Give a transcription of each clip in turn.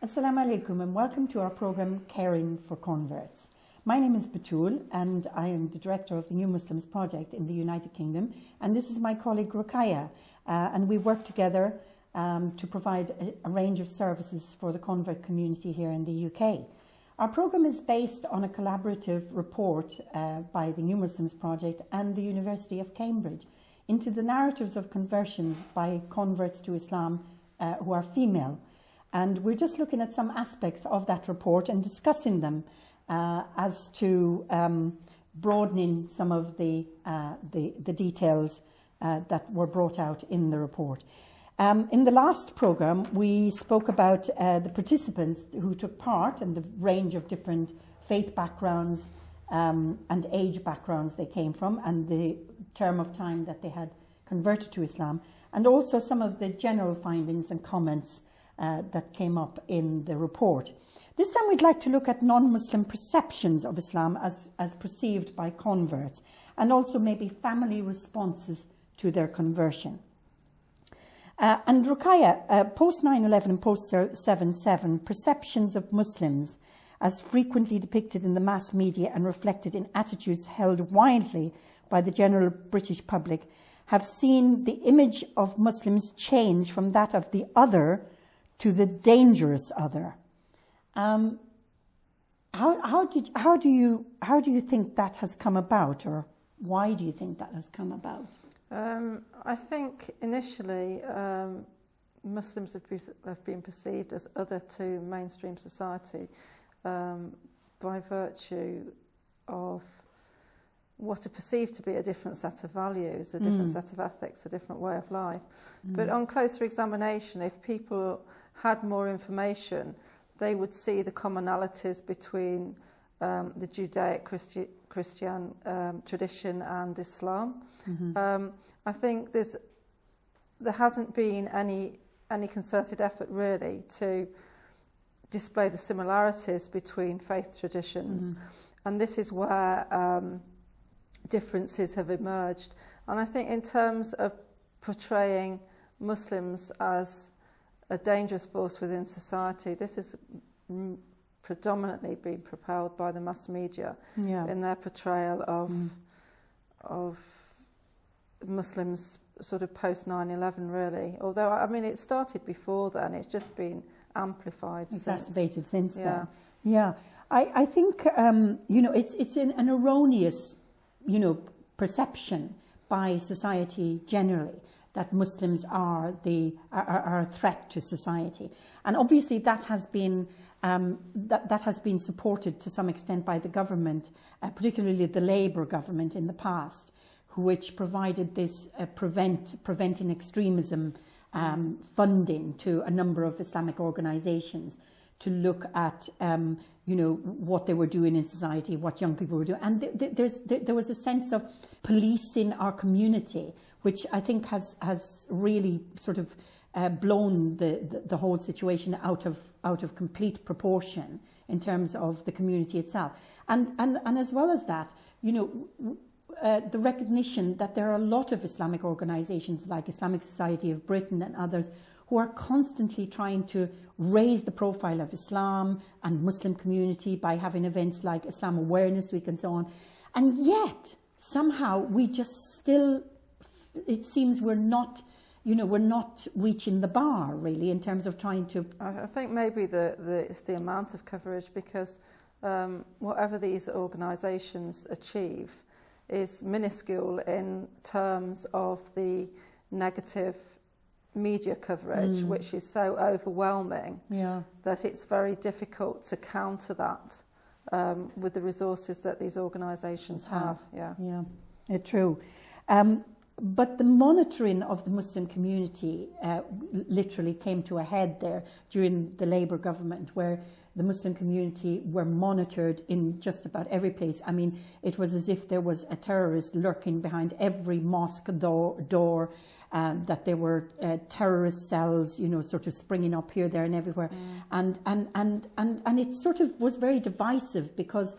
Assalamu alaikum and welcome to our program Caring for Converts. My name is Batool and I am the director of the New Muslims Project in the United Kingdom, and this is my colleague Iqraa, and we work together to provide a range of services for the convert community here in the UK. Our program is based on a collaborative report by the New Muslims Project and the University of Cambridge into the narratives of conversions by converts to Islam who are female. And we're just looking at some aspects of that report and discussing them as to broadening some of the details that were brought out in the report. In the last programme, we spoke about the participants who took part and the range of different faith backgrounds and age backgrounds they came from, and the term of time that they had converted to Islam, and also some of the general findings and comments that came up in the report. This time we'd like to look at non-Muslim perceptions of Islam as perceived by converts, and also maybe family responses to their conversion. And Ruqayya, post 9/11 and post 7/7, perceptions of Muslims as frequently depicted in the mass media and reflected in attitudes held widely by the general British public have seen the image of Muslims change from that of the other to the dangerous other. How do you think that has come about, or why do you think that has come about? I think initially Muslims have been perceived as other to mainstream society by virtue of what are perceived to be a different set of values, a different set of ethics, a different way of life. But on closer examination, if people had more information, they would see the commonalities between the Judaic Christian tradition and Islam. I think there hasn't been any concerted effort really to display the similarities between faith traditions, and this is where differences have emerged. And I think in terms of portraying Muslims as a dangerous force within society, this has predominantly been propelled by the mass media in their portrayal of Muslims sort of post 9/11 really. Although, I mean, it started before then, it's just been amplified exacerbated since then. Yeah, I think, it's an erroneous perception by society generally that Muslims are a threat to society, and obviously that has been supported to some extent by the government, particularly the Labour government in the past, which provided this preventing extremism funding to a number of Islamic organisations to look at what they were doing in society, what young people were doing. And there was a sense of policing our community, which I think has really sort of blown the whole situation out of complete proportion in terms of the community itself. And as well as that, the recognition that there are a lot of Islamic organisations like Islamic Society of Britain and others who are constantly trying to raise the profile of Islam and Muslim community by having events like Islam Awareness Week and so on. And yet, somehow, we just still, it seems we're not reaching the bar, really, in terms of trying to... I think maybe it's the amount of coverage, because whatever these organisations achieve is minuscule in terms of the negative media coverage, which is so overwhelming that it's very difficult to counter that with the resources that these organisations have. True. But the monitoring of the Muslim community literally came to a head there during the Labour government, where the Muslim community were monitored in just about every place. I mean, it was as if there was a terrorist lurking behind every mosque door, that there were terrorist cells, sort of springing up here, there and everywhere. And it sort of was very divisive, because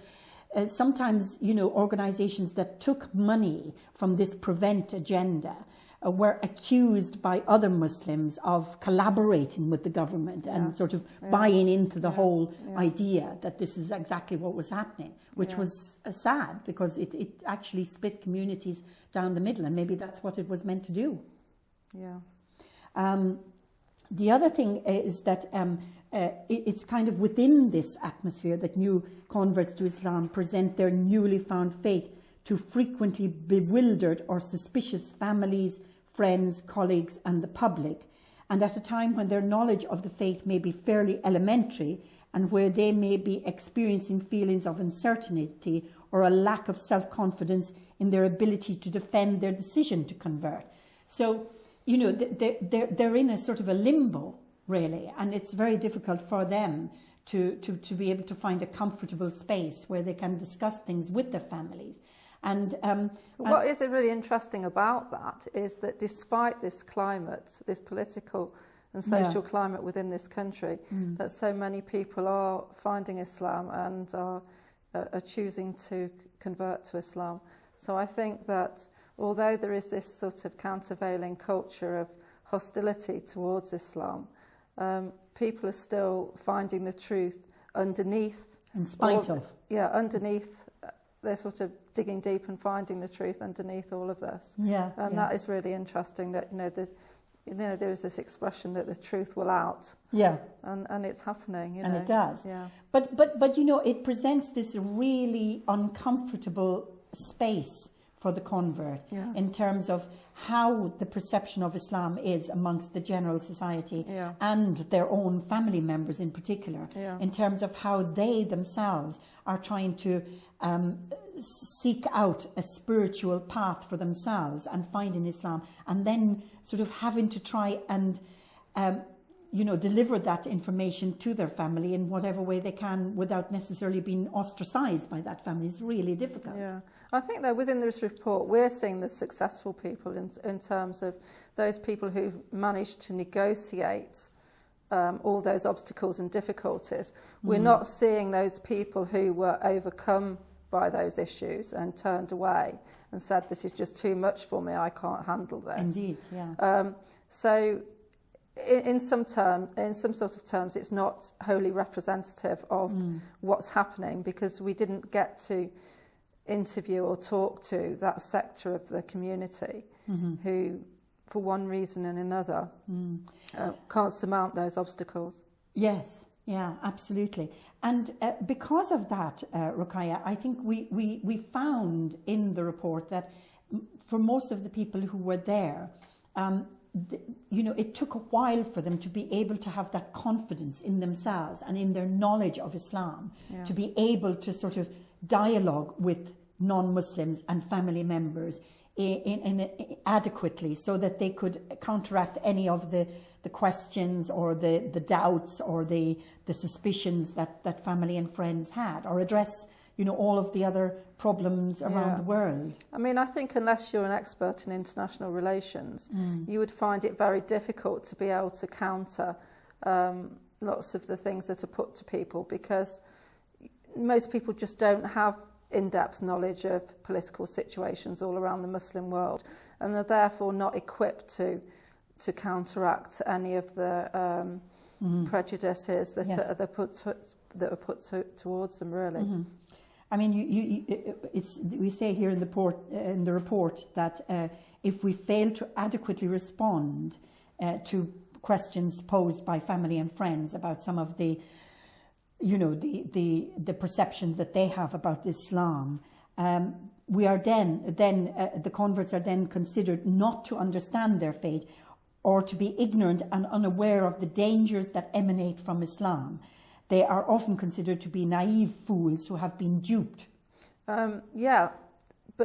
sometimes, organisations that took money from this prevent agenda were accused by other Muslims of collaborating with the government and sort of buying into the whole idea that this is exactly what was happening, which was sad, because it actually split communities down the middle, and maybe that's what it was meant to do. The other thing is that it's kind of within this atmosphere that new converts to Islam present their newly found faith to frequently bewildered or suspicious families, friends, colleagues, and the public, and at a time when their knowledge of the faith may be fairly elementary and where they may be experiencing feelings of uncertainty or a lack of self-confidence in their ability to defend their decision to convert. So, you know, they're in a sort of a limbo, really, and it's very difficult for them to be able to find a comfortable space where they can discuss things with their families. And what is really interesting about that is that despite this climate, this political and social climate within this country, that so many people are finding Islam and are choosing to convert to Islam. So I think that although there is this sort of countervailing culture of hostility towards Islam, people are still finding the truth underneath. In spite of. Yeah, underneath. They're sort of digging deep and finding the truth underneath all of this. And that is really interesting, that, there is this expression that the truth will out. And it's happening, And it does. But it presents this really uncomfortable space for the convert in terms of how the perception of Islam is amongst the general society and their own family members in particular, in terms of how they themselves are trying to seek out a spiritual path for themselves and find in Islam, and then sort of having to try and deliver that information to their family in whatever way they can without necessarily being ostracized by that family. Is really difficult. I think that within this report we're seeing the successful people in terms of those people who've managed to negotiate all those obstacles and difficulties. We're not seeing those people who were overcome by those issues and turned away and said, this is just too much for me, I can't handle this. Indeed, so in some sort of terms, it's not wholly representative of what's happening, because we didn't get to interview or talk to that sector of the community who, for one reason and another, can't surmount those obstacles. Yes, yeah, absolutely. And because of that, Ruqayya, I think we found in the report that for most of the people who were there, it took a while for them to be able to have that confidence in themselves and in their knowledge of Islam, to be able to sort of dialogue with non-Muslims and family members adequately, so that they could counteract any of the questions or the doubts or the suspicions that family and friends had, or address all of the other problems around the world. I mean, I think unless you're an expert in international relations, you would find it very difficult to be able to counter lots of the things that are put to people, because most people just don't have in-depth knowledge of political situations all around the Muslim world, and they're therefore not equipped to counteract any of the prejudices that are put towards them, really. I mean, we say here in the report that if we fail to adequately respond to questions posed by family and friends about some of the perceptions that they have about Islam, we are then the converts are then considered not to understand their faith, or to be ignorant and unaware of the dangers that emanate from Islam. They are often considered to be naive fools who have been duped. But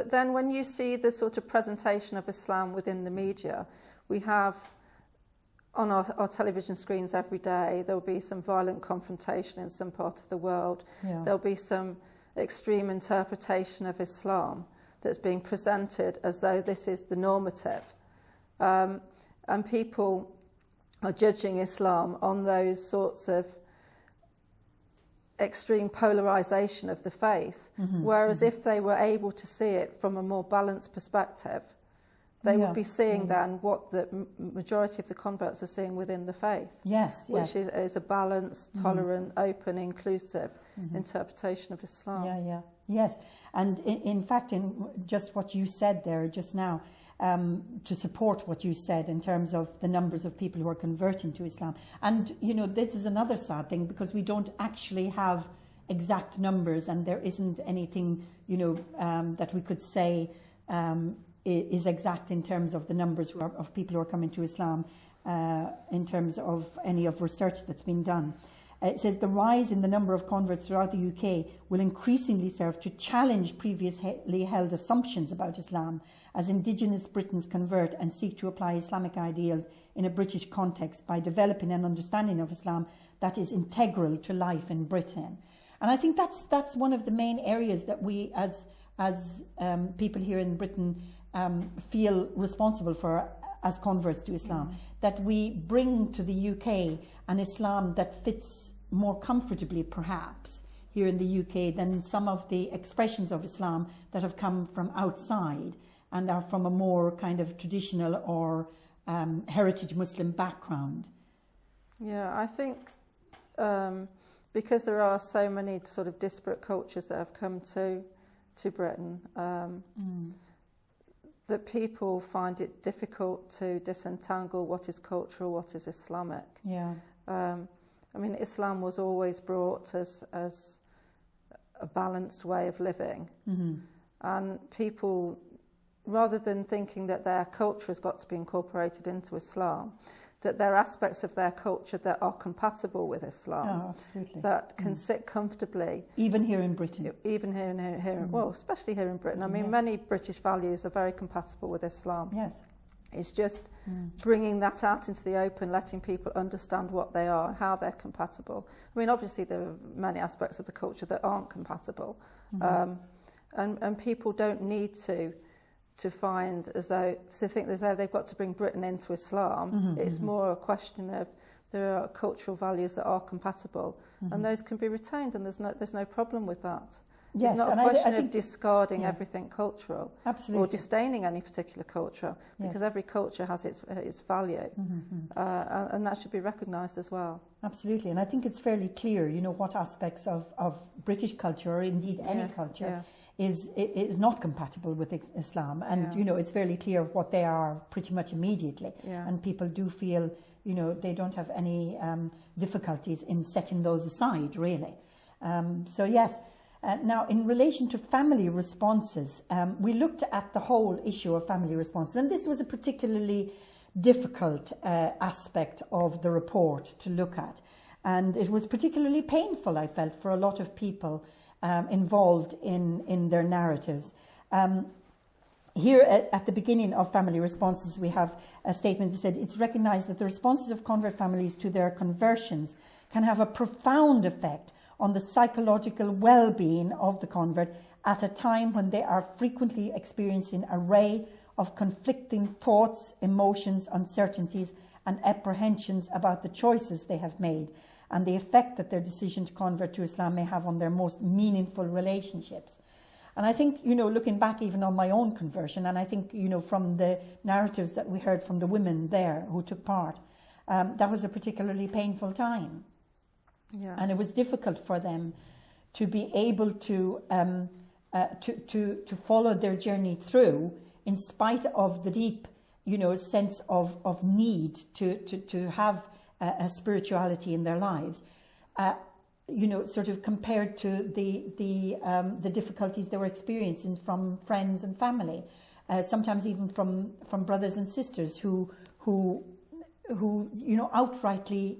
then when you see the sort of presentation of Islam within the media, we have on our television screens every day, there'll be some violent confrontation in some part of the world. There'll be some extreme interpretation of Islam that's being presented as though this is the normative. And people are judging Islam on those sorts of extreme polarisation of the faith, whereas if they were able to see it from a more balanced perspective, They would be seeing then what the majority of the converts are seeing within the faith. Yes, which is a balanced, tolerant, open, inclusive interpretation of Islam. Yes. And in fact, in just what you said there just now, to support what you said in terms of the numbers of people who are converting to Islam. And, you know, this is another sad thing, because we don't actually have exact numbers, and there isn't anything, you know, that we could say is exact in terms of the numbers of people who are coming to Islam, in terms of any of research that's been done. It says the rise in the number of converts throughout the UK will increasingly serve to challenge previously held assumptions about Islam as Indigenous Britons convert and seek to apply Islamic ideals in a British context by developing an understanding of Islam that is integral to life in Britain. And I think that's one of the main areas that we as people here in Britain feel responsible for as converts to Islam, that we bring to the UK an Islam that fits more comfortably perhaps here in the UK than some of the expressions of Islam that have come from outside and are from a more kind of traditional or heritage Muslim background. Yeah, I think because there are so many sort of disparate cultures that have come to Britain, that people find it difficult to disentangle what is cultural, what is Islamic. Yeah. I mean, Islam was always brought as a balanced way of living. And people, rather than thinking that their culture has got to be incorporated into Islam, that there are aspects of their culture that are compatible with Islam, that can sit comfortably. Even here in Britain. Even well, especially here in Britain. I mean, many British values are very compatible with Islam. Yes. It's just bringing that out into the open, letting people understand what they are and how they're compatible. I mean, obviously there are many aspects of the culture that aren't compatible. And people don't need to find as though, to think as though they've got to bring Britain into Islam. It's more a question of there are cultural values that are compatible, and those can be retained, and there's no problem with that. Yes, it's not a question of discarding everything cultural, absolutely, or disdaining any particular culture, because every culture has its value, and that should be recognised as well. Absolutely, and I think it's fairly clear, you know, what aspects of British culture, or indeed any culture, is not compatible with Islam, and you know, it's fairly clear what they are pretty much immediately, and people do feel, you know, they don't have any difficulties in setting those aside, really. So yes. Now, in relation to family responses, we looked at the whole issue of family responses, and this was a particularly difficult aspect of the report to look at, and it was particularly painful, I felt, for a lot of people involved in their narratives. Here at the beginning of family responses, we have a statement that said, it's recognised that the responses of convert families to their conversions can have a profound effect on the psychological well-being of the convert at a time when they are frequently experiencing an array of conflicting thoughts, emotions, uncertainties, and apprehensions about the choices they have made and the effect that their decision to convert to Islam may have on their most meaningful relationships. And I think, you know, looking back even on my own conversion, and I think, you know, from the narratives that we heard from the women there who took part, that was a particularly painful time. Yes. And it was difficult for them to be able to follow their journey through, in spite of the deep, you know, sense of need to have a spirituality in their lives. You know, sort of compared to the difficulties they were experiencing from friends and family, sometimes even from brothers and sisters who you know, outrightly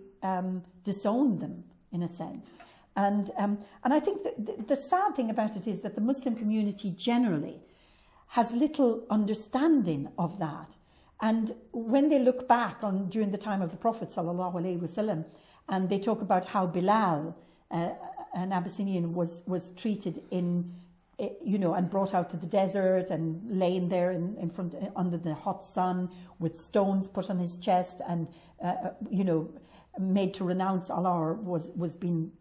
disowned them, in a sense. And I think that the sad thing about it is that the Muslim community generally has little understanding of that. And when they look back on during the time of the Prophet ﷺ, and they talk about how Bilal, an Abyssinian, was treated in, you know, and brought out to the desert and laying there in front under the hot sun with stones put on his chest, and you know, made to renounce Allah, or was being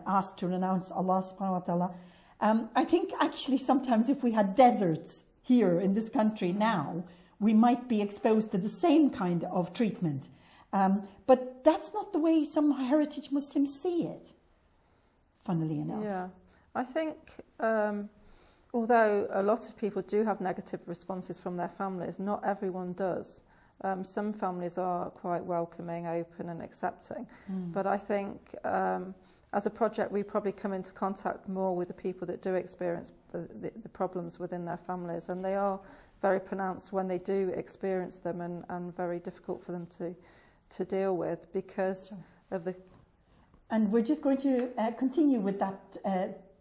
asked to renounce Allah subhanahu wa ta'ala. I think actually sometimes if we had deserts here in this country now, we might be exposed to the same kind of treatment. But that's not the way some heritage Muslims see it, funnily enough. Yeah, I think although a lot of people do have negative responses from their families, not everyone does. Some families are quite welcoming, open and accepting. But I think as a project we probably come into contact more with the people that do experience the problems within their families, and they are very pronounced when they do experience them, and very difficult for them to deal with because of the... And we're just going to continue with that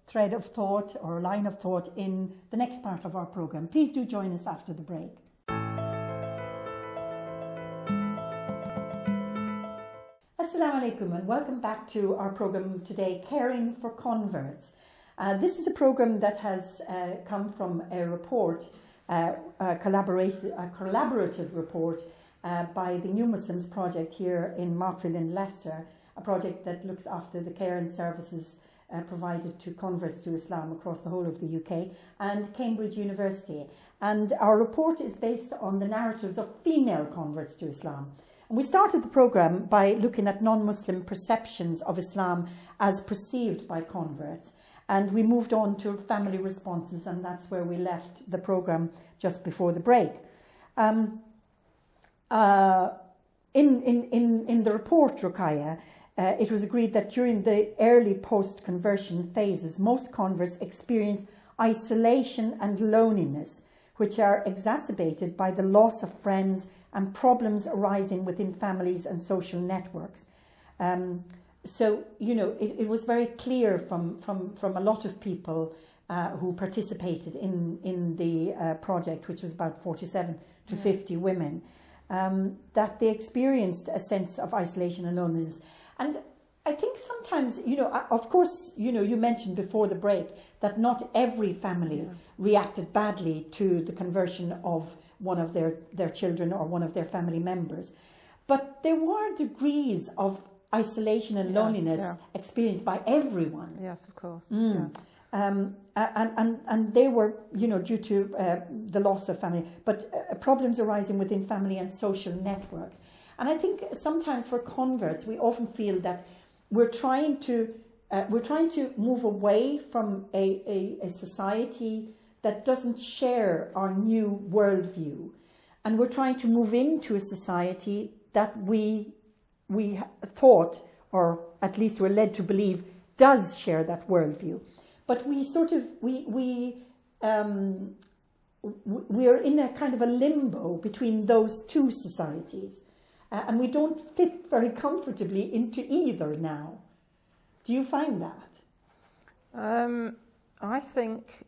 thread of thought or line of thought in the next part of our programme. Please do join us after the break. Assalamu alaikum and welcome back to our programme today, Caring for Converts. This is a programme that has come from a report, a collaborative report by the New Muslims Project here in Markville in Leicester, a project that looks after the care and services provided to converts to Islam across the whole of the UK, and Cambridge University. And our report is based on the narratives of female converts to Islam. And we started the programme by looking at non-Muslim perceptions of Islam as perceived by converts. And we moved on to family responses, and that's where we left the programme just before the break. In the report, Ruqayya, it was agreed that during the early post-conversion phases, most converts experience isolation and loneliness, which are exacerbated by the loss of friends and problems arising within families and social networks. So, you know, it was very clear from a lot of people who participated in the project, which was about 47 to 50 women, that they experienced a sense of isolation and loneliness. And I think sometimes, you know, of course, you know, you mentioned before the break that not every family reacted badly to the conversion of one of their children or one of their family members. But there were degrees of isolation and loneliness experienced by everyone. Yes, of course. And they were, you know, due to the loss of family, but problems arising within family and social networks. And I think sometimes for converts, we often feel that we're trying to move away from a society that doesn't share our new worldview, and we're trying to move into a society that we thought, or at least we're led to believe, does share that worldview. But we sort of we are in a kind of a limbo between those two societies. And we don't fit very comfortably into either now. Do you find that? I think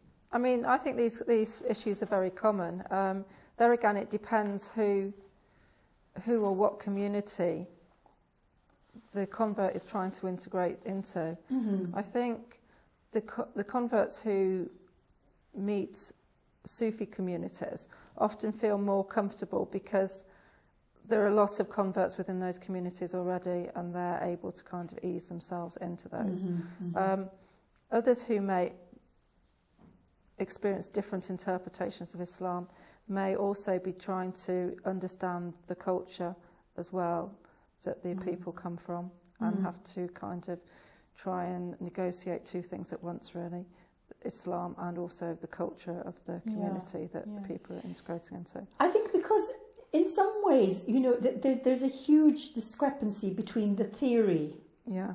these issues are very common. There again, it depends who or what community the convert is trying to integrate into. I think the converts who meet Sufi communities often feel more comfortable because there are lots of converts within those communities already, and they're able to kind of ease themselves into those. Others who may experience different interpretations of Islam may also be trying to understand the culture as well that the people come from, and have to kind of try and negotiate two things at once, really: Islam and also the culture of the community that the people are integrating into. I think because in some ways, you know, there's a huge discrepancy between the theory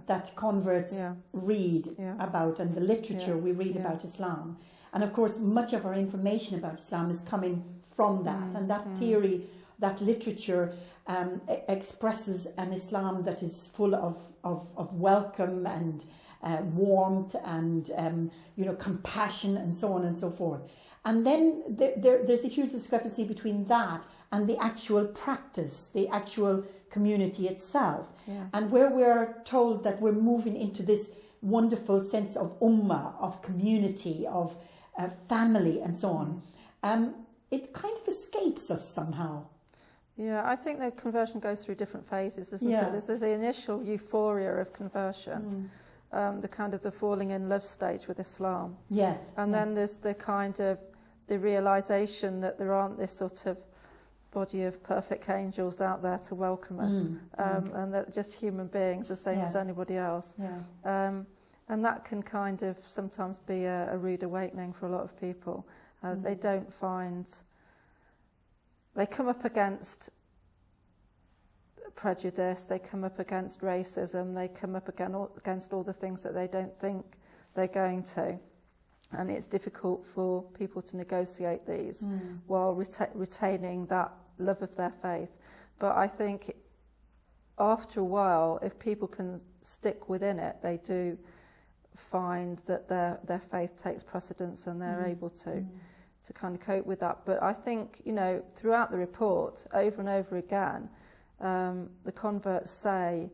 that converts read about and the literature we read about Islam. And of course, much of our information about Islam is coming from that. And that theory, that literature expresses an Islam that is full of welcome and warmth and, you know, compassion and so on and so forth. And then there's a huge discrepancy between that and the actual practice, the actual community itself. And where we're told that we're moving into this wonderful sense of ummah, of community, of family and so on, it kind of escapes us somehow. Yeah, I think the conversion goes through different phases, doesn't it? There's the initial euphoria of conversion, the kind of the falling in love stage with Islam. Yes. And then there's the kind of the realisation that there aren't this sort of body of perfect angels out there to welcome us, and they're just human beings, the same as anybody else. Yeah. And that can kind of sometimes be a rude awakening for a lot of people. They don't find... They come up against prejudice, they come up against racism, they come up against all the things that they don't think they're going to. And it's difficult for people to negotiate these while retaining that love of their faith. But I think after a while, if people can stick within it, they do find that their faith takes precedence and they're able to kind of cope with that. But I think, you know, throughout the report, over and over again, the converts say,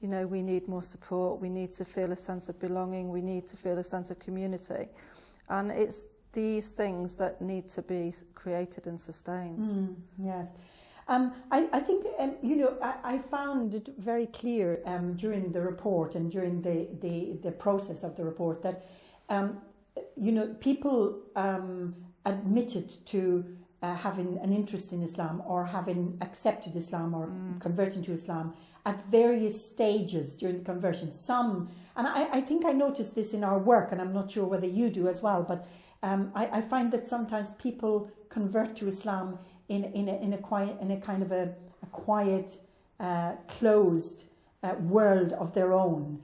you know, we need more support, we need to feel a sense of belonging, we need to feel a sense of community. And it's these things that need to be created and sustained. Yes. I think, you know, I found it very clear during the report and during the process of the report that, you know, people admitted to having an interest in Islam or having accepted Islam or converting to Islam at various stages during the conversion. Some, and I think I noticed this in our work, and I'm not sure whether you do as well, but I find that sometimes people convert to Islam in a kind of a quiet, closed world of their own,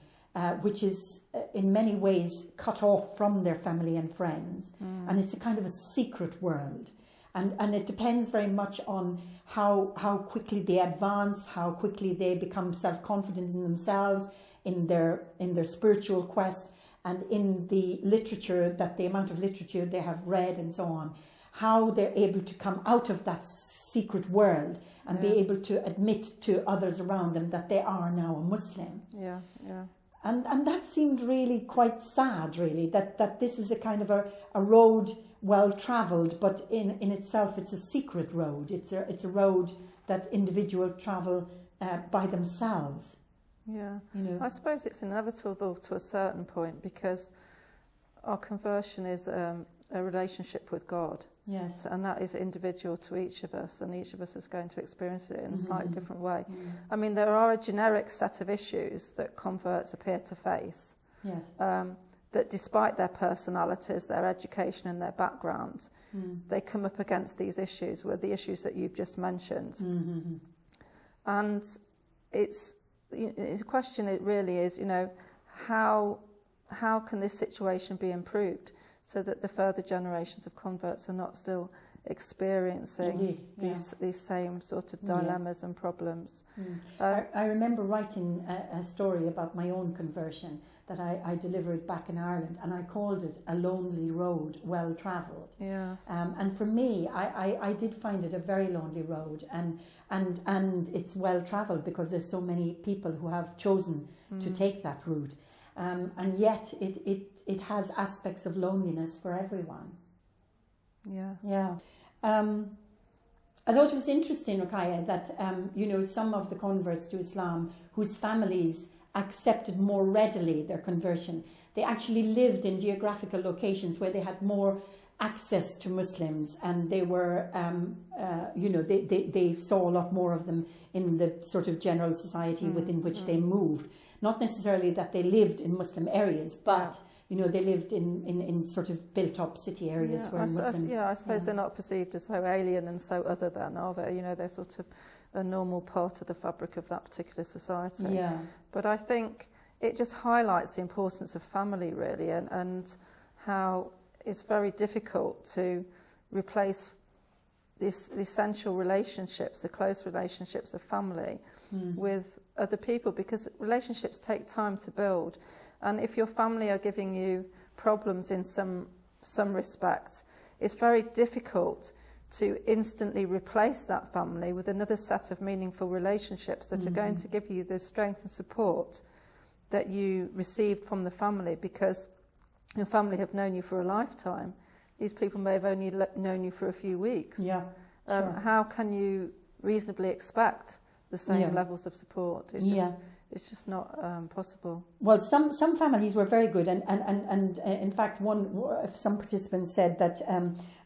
which is in many ways cut off from their family and friends, and it's a kind of a secret world. And it depends very much on how quickly they advance, how quickly they become self-confident in themselves, in their spiritual quest, and in the literature, that the amount of literature they have read and so on, how they're able to come out of that secret world and be able to admit to others around them that they are now a Muslim. Yeah, yeah. And that seemed really quite sad, really, that this is a kind of a road well travelled, but in itself it's a secret road. It's a road that individuals travel by themselves. Yeah, you know. I suppose it's inevitable to a certain point, because our conversion is a relationship with God. Yes. And that is individual to each of us, and each of us is going to experience it in a slightly different way. I mean, there are a generic set of issues that converts appear to face. Yes. That despite their personalities, their education and their background, they come up against these issues, with the issues that you've just mentioned. And it's a question, it really is, you know, how can this situation be improved so that the further generations of converts are not still experiencing these same sort of dilemmas and problems. I remember writing a story about my own conversion that I delivered back in Ireland, and I called it A Lonely Road Well Travelled. Yes. And for me, I did find it a very lonely road, and it's well travelled because there's so many people who have chosen to take that route. And yet it has aspects of loneliness for everyone. Yeah. Yeah. I thought it was interesting, Ruqayyah, that, you know, some of the converts to Islam whose families accepted more readily their conversion, they actually lived in geographical locations where they had more access to Muslims, and they were, you know, they saw a lot more of them in the sort of general society within which they moved. Not necessarily that they lived in Muslim areas, but you know, they lived in sort of built-up city areas where Muslims. I suppose they're not perceived as so alien and so other than, are they? You know, they're sort of a normal part of the fabric of that particular society. Yeah. But I think it just highlights the importance of family, really, and how it's very difficult to replace the essential relationships, the close relationships of family with other people, because relationships take time to build. And if your family are giving you problems in some respect, it's very difficult to instantly replace that family with another set of meaningful relationships that are going to give you the strength and support that you received from the family, because your family have known you for a lifetime. These people may have only known you for a few weeks. Yeah, sure. How can you reasonably expect the same levels of support? It's just, it's just not possible. Well, some families were very good, and in fact, some participants said that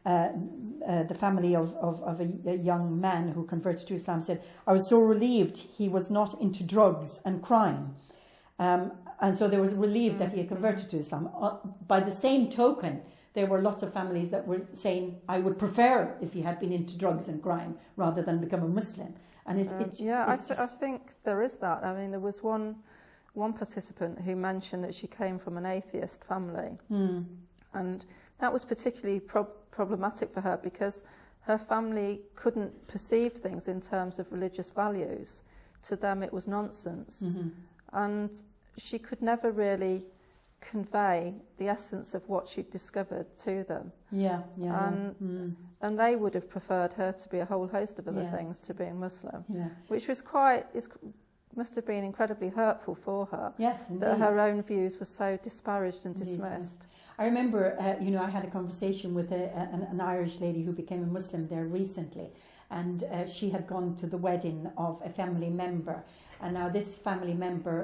the family of a young man who converted to Islam said, "I was so relieved he was not into drugs and crime," and so they were relieved that he had converted to Islam. By the same token, there were lots of families that were saying, "I would prefer if he had been into drugs and crime rather than become a Muslim." And I think there is that. I mean, there was one participant who mentioned that she came from an atheist family, and that was particularly problematic for her because her family couldn't perceive things in terms of religious values. To them, it was nonsense, and she could never really convey the essence of what she'd discovered to them. And they would have preferred her to be a whole host of other things to being Muslim, which was must have been incredibly hurtful for her. Yes, indeed. That her own views were so disparaged and dismissed. I remember, I had a conversation with an Irish lady who became a Muslim there recently, and she had gone to the wedding of a family member. And now this family member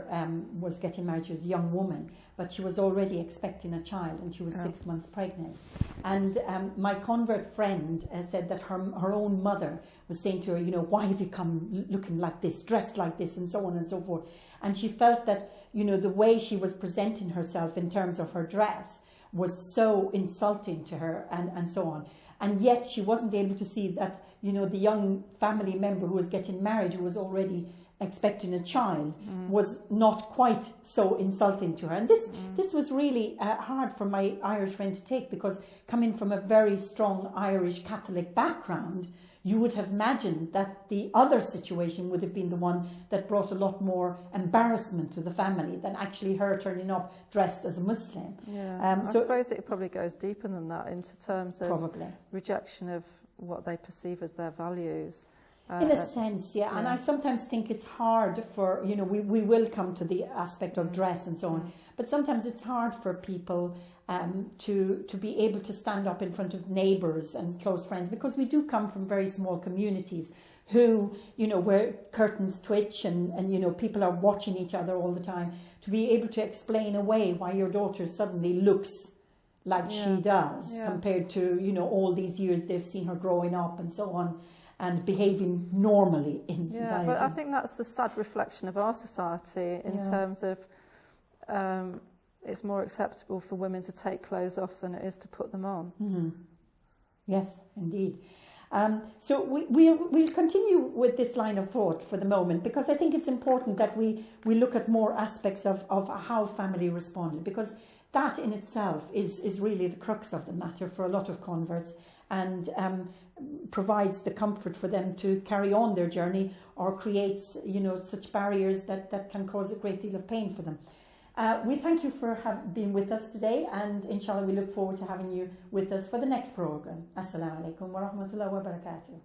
was getting married. She was a young woman, but she was already expecting a child, and she was 6 months pregnant. And my convert friend said that her own mother was saying to her, "Why have you come looking like this, dressed like this," and so on and so forth. And she felt that, the way she was presenting herself in terms of her dress was so insulting to her, and so on. And yet she wasn't able to see that, the young family member who was getting married, who was already expecting a child, was not quite so insulting to her. And this was really hard for my Irish friend to take, because coming from a very strong Irish Catholic background, you would have imagined that the other situation would have been the one that brought a lot more embarrassment to the family than actually her turning up dressed as a Muslim. I suppose it probably goes deeper than that, into terms of rejection of what they perceive as their values. In a sense, yeah. And I sometimes think it's hard for, we will come to the aspect of dress and so on, but sometimes it's hard for people to be able to stand up in front of neighbours and close friends, because we do come from very small communities who, where curtains twitch and people are watching each other all the time. To be able to explain away why your daughter suddenly looks like she does compared to, all these years they've seen her growing up and so on, and behaving normally in society. Yeah, but I think that's the sad reflection of our society in terms of it's more acceptable for women to take clothes off than it is to put them on. Yes, indeed. So we'll continue with this line of thought for the moment, because I think it's important that we look at more aspects of how family responded, because that in itself is really the crux of the matter for a lot of converts, and provides the comfort for them to carry on their journey, or creates such barriers that can cause a great deal of pain for them. We thank you for being with us today, and inshallah we look forward to having you with us for the next program. Assalamu alaikum wa rahmatullahi wa barakatuh.